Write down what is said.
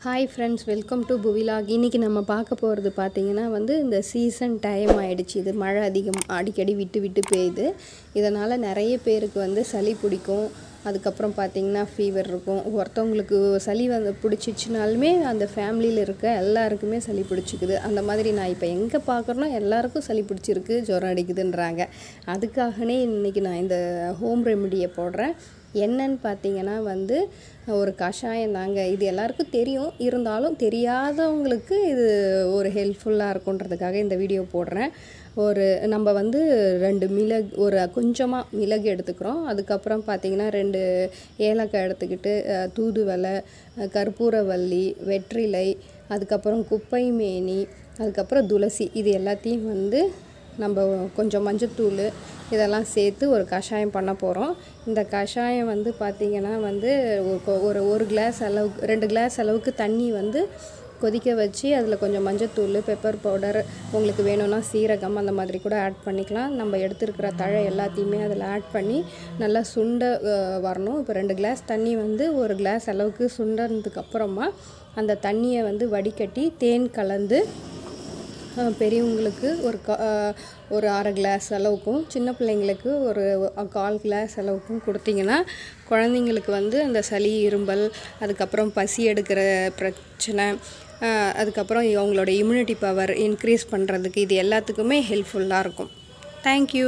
Hi friends, welcome to புவிலாக். இன்றைக்கி நம்ம பார்க்க போகிறது பார்த்திங்கன்னா இந்த சீசன் டைம் ஆகிடுச்சு. இது மழை அடிக்கடி விட்டு விட்டு பெய்யுது. இதனால் நிறைய பேருக்கு சளி பிடிக்கும். அதுக்கப்புறம் பார்த்திங்கன்னா ஃபீவர் இருக்கும். ஒருத்தவங்களுக்கு சளி பிடிச்சிச்சினாலுமே அந்த ஃபேமிலியில் இருக்க எல்லாருக்குமே சளி பிடிச்சிக்குது. அந்த மாதிரி நான் இப்போ எங்கே பார்க்குறேன்னா எல்லாருக்கும் சளி பிடிச்சிருக்கு, ஜுரம் அடிக்குதுன்றாங்க. அதுக்காகவே இன்றைக்கி நான் இந்த ஹோம் ரெமிடியை போடுறேன். என்னன்னு பார்த்தீங்கன்னா ஒரு கஷாயம் தாங்க. இது எல்லாருக்கும் தெரியும், இருந்தாலும் தெரியாதவங்களுக்கு இது ஒரு ஹெல்ப்ஃபுல்லாக இருக்குன்றதுக்காக இந்த வீடியோ போடுறேன். நம்ம 2 மிளகு, கொஞ்சமாக மிளகு எடுத்துக்கிறோம். அதுக்கப்புறம் பார்த்திங்கன்னா 2 ஏலக்காய் எடுத்துக்கிட்டு, தூதுவளை, கற்பூரவள்ளி, வெற்றிலை, அதுக்கப்புறம் குப்பை மேனி, அதுக்கப்புறம் துளசி, இது எல்லாத்தையும் நம்ம கொஞ்சம் மஞ்சத்தூள் இதெல்லாம் சேர்த்து ஒரு கஷாயம் பண்ண போகிறோம். இந்த கஷாயம் பார்த்திங்கன்னா ஒரு கிளாஸ் அளவுக்கு 2 கிளாஸ் அளவுக்கு தண்ணி கொதிக்க வச்சு அதில் கொஞ்சம் மஞ்சத்தூள், பெப்பர் பவுடர், உங்களுக்கு வேணும்னா சீரகம் அந்த மாதிரி கூட ஆட் பண்ணிக்கலாம். நம்ம எடுத்துருக்கிற தழை எல்லாத்தையுமே அதில் ஆட் பண்ணி நல்லா சுண்ட வரணும். இப்போ 2 கிளாஸ் தண்ணி 1 கிளாஸ் அளவுக்கு சுண்டனதுக்கப்புறமா அந்த தண்ணியை வடிகட்டி தேன் கலந்து பெரியவங்களுக்கு ஒரு அரை கிளாஸ் அளவுக்கும், சின்ன பிள்ளைங்களுக்கு ஒரு 1/4 கிளாஸ் அளவுக்கும் கொடுத்திங்கன்னா குழந்தைங்களுக்கு அந்த சளி, இரும்பல், அதுக்கப்புறம் பசி எடுக்கிற பிரச்சனை, அதுக்கப்புறம் அவங்களோட இம்யூனிட்டி பவர் இன்க்ரீஸ் பண்ணுறதுக்கு இது எல்லாத்துக்குமே ஹெல்ப்ஃபுல்லாக இருக்கும். தேங்க்யூ.